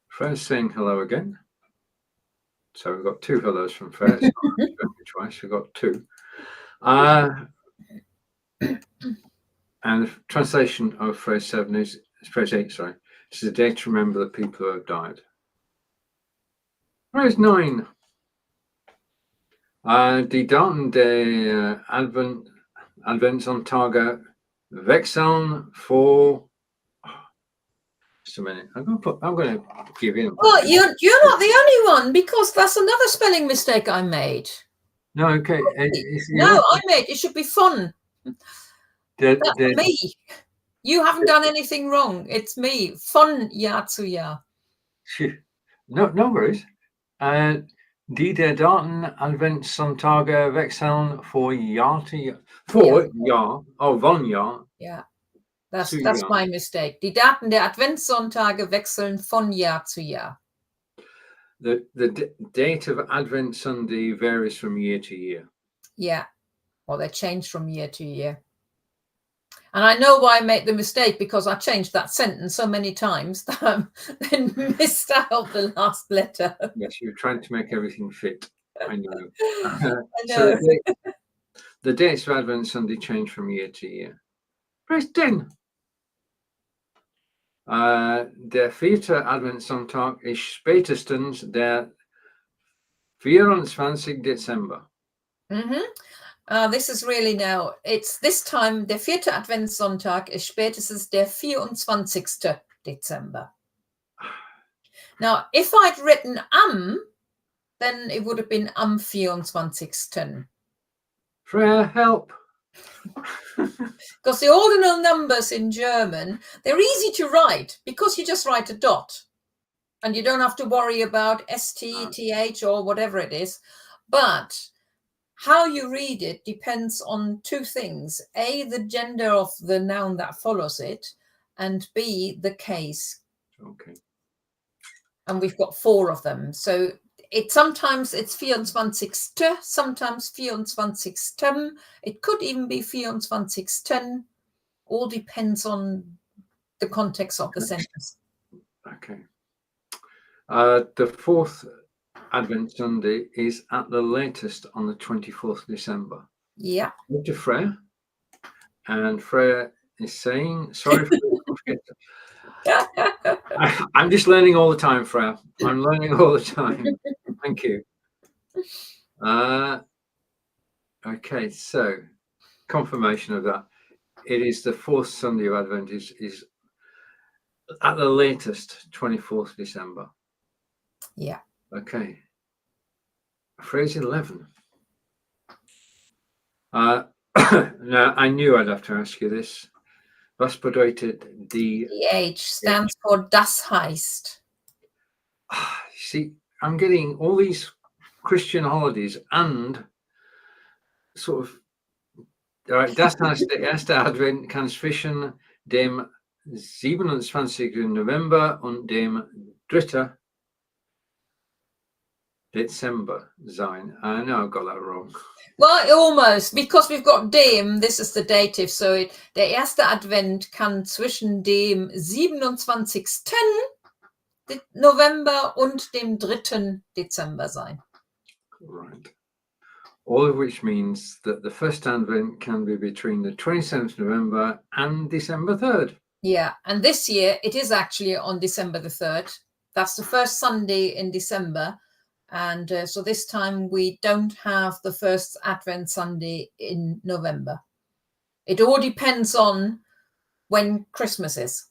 Speaker 2: Freya's saying hello again. So we've got 2 hellos from Freya. Twice. We've got 2. And the translation of phrase 7 is phrase 8, sorry. This is a day to remember the people who have died. Phrase 9. Die Daten der Adventssonntage wechseln for. Just a minute. I'm going to give in.
Speaker 1: Well, you're not the only one, because that's another spelling mistake I made.
Speaker 2: No, okay.
Speaker 1: No, I made it. Should be fun. That's me. You haven't done anything wrong. It's me. Von Jahr zu Jahr.
Speaker 2: No worries. Die der Daten Adventssonntage wechseln for Jahr to Jahr. For Jahr. Oh, von Jahr.
Speaker 1: Yeah. That's my mistake. Die Daten der Adventssonntage wechseln von Jahr zu Jahr.
Speaker 2: The date of Advent Sunday varies from year to year.
Speaker 1: Yeah. Well, they change from year to year. And I know why I made the mistake, because I changed that sentence so many times that I then missed out the last letter.
Speaker 2: Yes, you're trying to make everything fit. I know.
Speaker 1: I know.
Speaker 2: So the dates of Advent Sunday change from year to year. Phrase 10. Der 4. Adventssonntag ist spätestens der 24. Dezember.
Speaker 1: Mm-hmm. This is really now, it's this time, der 4. Adventssonntag ist spätestens der 24. Dezember. Now, if I'd written am, then it would have been am 24.
Speaker 2: Freya, help.
Speaker 1: Because the ordinal numbers in German, they're easy to write because you just write a dot and you don't have to worry about ST, TH or whatever it is. But how you read it depends on 2 things. A, the gender of the noun that follows it, and B, the case.
Speaker 2: Okay.
Speaker 1: And we've got 4 of them. So sometimes it's 24. Sometimes 24. It could even be 24. All depends on the context of the sentence.
Speaker 2: Okay. The 4th Advent Sunday is at the latest on the 24th December.
Speaker 1: Yeah.
Speaker 2: Go to Freya, and Freya is saying, sorry for I'm just learning all the time, Freya. I'm learning all the time. Thank you. Okay, so confirmation of that. It is the 4th Sunday of Advent is at the latest 24th December.
Speaker 1: Yeah.
Speaker 2: Okay. Phrase 11. Now, I knew I'd have to ask you this. Was bedeutet die...
Speaker 1: DH stands for das heißt.
Speaker 2: See, I'm getting all these Christian holidays and sort of... All right, das heißt, der erste Advent kann zwischen dem 27. November und dem 3. Dezember sein. I know I got that wrong.
Speaker 1: Well, almost, because we've got dem, this is the dative, so der erste Advent kann zwischen dem 27. November und dem 3. Dezember sein.
Speaker 2: Right. All of which means that the first Advent can be between the 27th November and December 3rd.
Speaker 1: Yeah, and this year it is actually on December the 3rd. That's the first Sunday in December. And so this time we don't have the first Advent Sunday in November. It all depends on when Christmas is.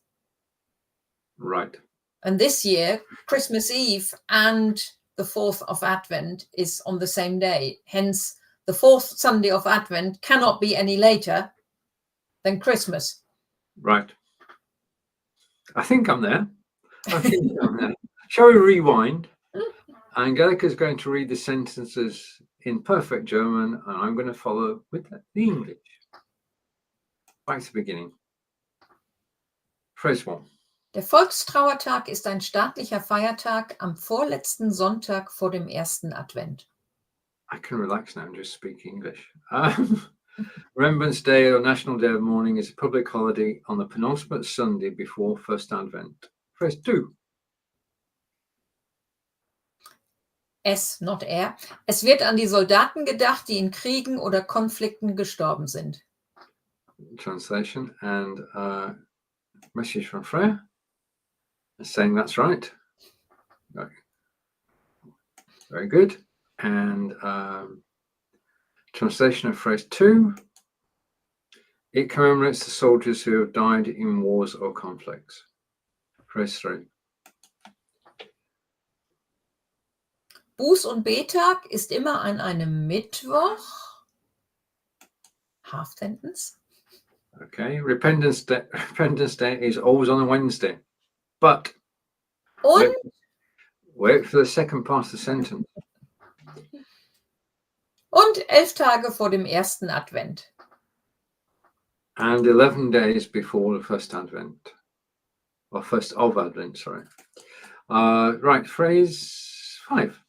Speaker 2: Right.
Speaker 1: And this year, Christmas Eve and the 4th of Advent is on the same day. Hence, the 4th Sunday of Advent cannot be any later than Christmas.
Speaker 2: Right. I think I'm there. Shall we rewind? Angelika is going to read the sentences in perfect German, and I'm going to follow with the English. Back to the beginning. Phrase 1.
Speaker 1: Der Volkstrauertag ist ein staatlicher Feiertag am vorletzten Sonntag vor dem ersten Advent.
Speaker 2: I can relax now and just speak English. Remembrance Day or National Day of Mourning is a public holiday on the penultimate Sunday before First Advent. Phrase 2.
Speaker 1: Es, not er. Es wird an die Soldaten gedacht, die in Kriegen oder Konflikten gestorben sind.
Speaker 2: Translation and message from Freya saying that's right. Very good. And translation of phrase 2. It commemorates the soldiers who have died in wars or conflicts. Phrase 3.
Speaker 1: Buß- und Betag ist immer an einem Mittwoch. Half sentence.
Speaker 2: Okay. Repentance Day is always on a Wednesday. But
Speaker 1: Und
Speaker 2: wait for the second part of the sentence.
Speaker 1: Und 11 Tage vor dem ersten Advent.
Speaker 2: And 11 days before the first Advent. Or first of Advent, sorry. Right, phrase 5.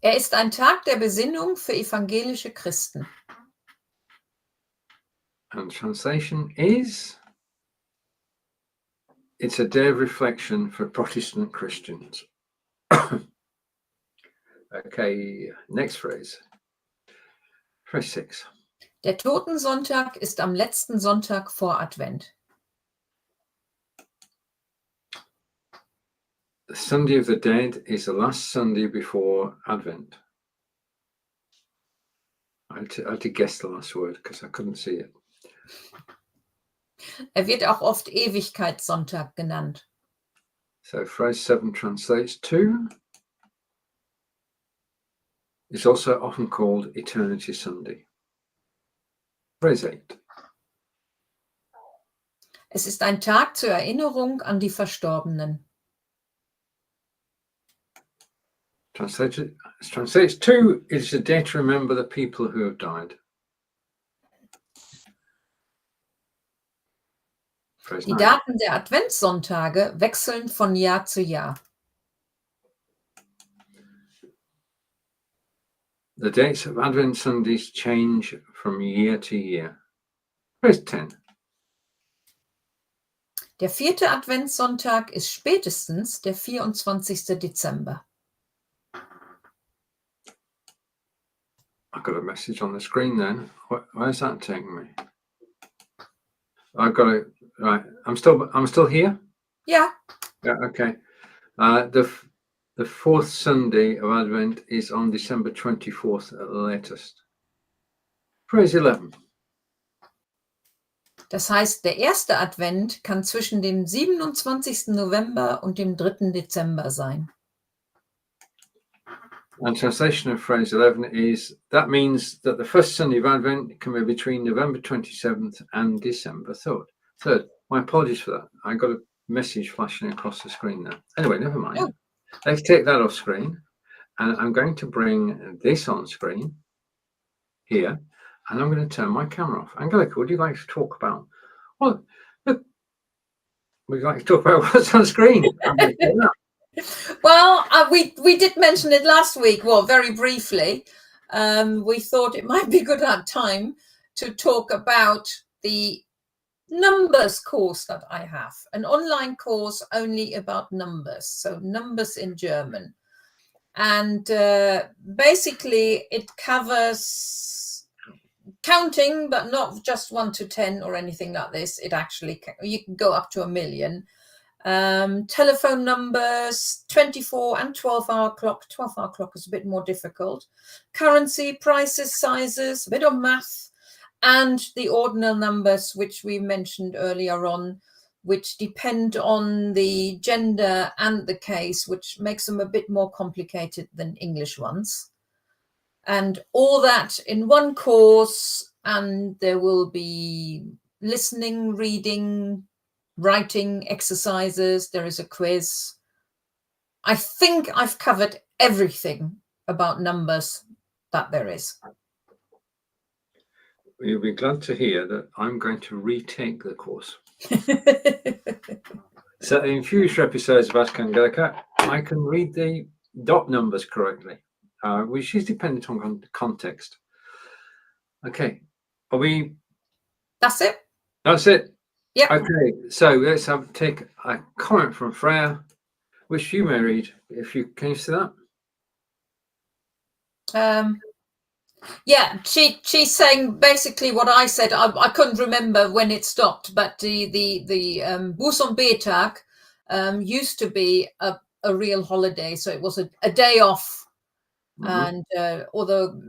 Speaker 1: Er ist ein Tag der Besinnung für evangelische Christen.
Speaker 2: And translation is, it's a day of reflection for Protestant Christians. Okay, next phrase. Phrase 6.
Speaker 1: Der Totensonntag ist am letzten Sonntag vor Advent.
Speaker 2: The Sunday of the Dead is the last Sunday before Advent. I had to guess the last word because I couldn't see it.
Speaker 1: Er wird auch oft Ewigkeitssonntag genannt.
Speaker 2: So phrase 7 translates to, it's also often called Eternity Sunday. Phrase 8.
Speaker 1: Es ist ein Tag zur Erinnerung an die Verstorbenen.
Speaker 2: Translates to, it is a day to remember the people who have died. Phrase
Speaker 1: Die
Speaker 2: 9.
Speaker 1: Daten der Adventssonntage wechseln von Jahr zu Jahr.
Speaker 2: The dates of Advent Sundays change from year to year. Phrase 10.
Speaker 1: Der 4. Adventssonntag ist spätestens der 24. Dezember.
Speaker 2: I've got a message on the screen then. Where's that taking me? I've got it. Right. I'm still here?
Speaker 1: Ja,
Speaker 2: Yeah, okay. The fourth Sunday of Advent is on December 24th at the latest. Phrase 11.
Speaker 1: das heißt, der erste Advent kann zwischen dem 27. November und dem 3. Dezember sein.
Speaker 2: And translation of phrase 11 is, that means that the first Sunday of Advent can be between November 27th and December 3rd. My apologies for that. I got a message flashing across the screen there. Anyway, never mind.
Speaker 1: Oh.
Speaker 2: Let's take that off screen. And I'm going to bring this on screen here. And I'm going to turn my camera off. Angelika, would you like to talk about? Well, look, would you like to talk about what's on screen?
Speaker 1: Well, we did mention it last week, well, very briefly. We thought it might be a good time to talk about the numbers course that I have, an online course only about numbers, so numbers in German. And basically it covers counting, but not just 1 to 10 or anything like this. It actually, you can go up to 1 million. Telephone numbers, 24 and 12-hour clock. 12-hour clock is a bit more difficult. Currency, prices, sizes, a bit of math, and the ordinal numbers, which we mentioned earlier on, which depend on the gender and the case, which makes them a bit more complicated than English ones. And all that in one course, and there will be listening, reading, writing exercises. There is a quiz. I think I've covered everything about numbers that there is.
Speaker 2: You'll be glad to hear that I'm going to retake the course. So in future episodes of Ask Angelika, I can read the dot numbers correctly, which is dependent on context. Okay, are we?
Speaker 1: That's it.
Speaker 2: That's it.
Speaker 1: Yeah.
Speaker 2: Okay, so let's take a comment from Freya, which you may read. If you can you see that?
Speaker 1: Yeah, she's saying basically what I said. I couldn't remember when it stopped, but the Busenbetag used to be a real holiday, so it was a day off, and although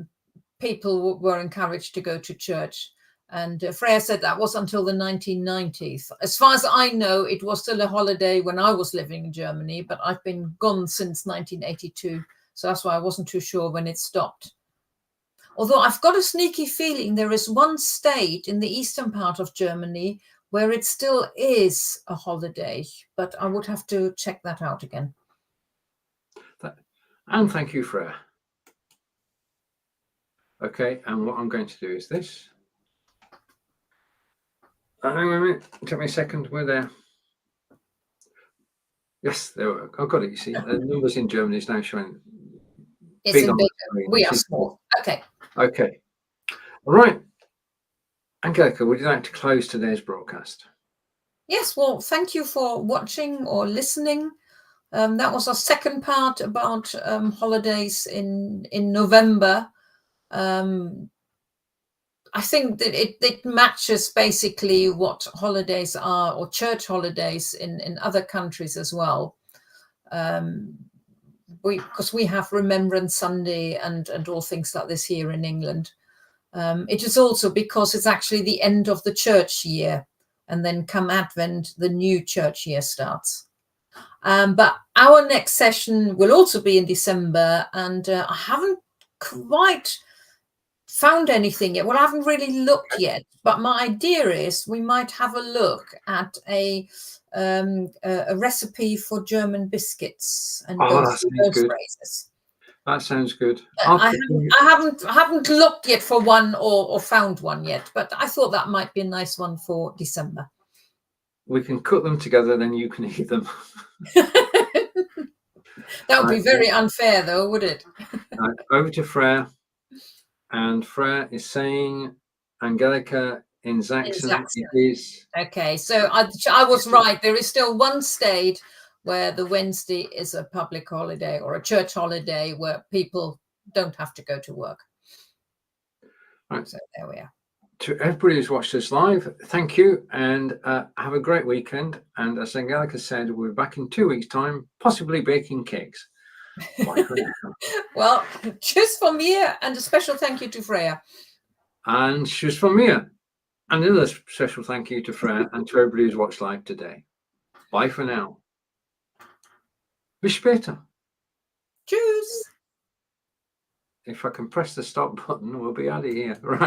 Speaker 1: people were encouraged to go to church. And Freya said that was until the 1990s. As far as I know, it was still a holiday when I was living in Germany, but I've been gone since 1982, so that's why I wasn't too sure when it stopped. Although I've got a sneaky feeling there is one state in the eastern part of Germany where it still is a holiday, but I would have to check that out again.
Speaker 2: And thank you, Freya. Okay, and what I'm going to do is this. Hang on a minute. Take me a second. We're there. Yes, there we go. I've got it. You see, the numbers in Germany is now showing.
Speaker 1: It's in big. We are small. Okay.
Speaker 2: Okay. All right. Angelika, would you like to close today's broadcast?
Speaker 1: Yes. Well, thank you for watching or listening. That was our second part about holidays in November. I think that it matches basically what holidays are, or church holidays in other countries as well. Because we have Remembrance Sunday and all things like this here in England. It is also because it's actually the end of the church year, and then come Advent, the new church year starts. But our next session will also be in December, and I haven't quite found anything yet. Well, I haven't really looked yet, but my idea is we might have a look at a recipe for German biscuits and go through those phrases.
Speaker 2: That sounds good.
Speaker 1: I haven't looked yet for one or found one yet, but I thought that might be a nice one for December.
Speaker 2: We can cook them together, then you can eat them.
Speaker 1: That would be very unfair, though, would it?
Speaker 2: Over to Freya. And Freya is saying Angelika in Saxon. It is.
Speaker 1: Okay, so I was right. There is still one state where the Wednesday is a public holiday or a church holiday where people don't have to go to work. Right. So there we are.
Speaker 2: To everybody who's watched us live, thank you, and have a great weekend. And as Angelika said, we're back in 2 weeks' time, possibly baking cakes.
Speaker 1: Well, tschüss from mir, and a special thank you to Freya.
Speaker 2: And tschüss from mir. And another special thank you to Freya and to everybody who's watched live today. Bye for now. Bis später.
Speaker 1: Tschüss.
Speaker 2: If I can press the stop button, we'll be out of here. Right.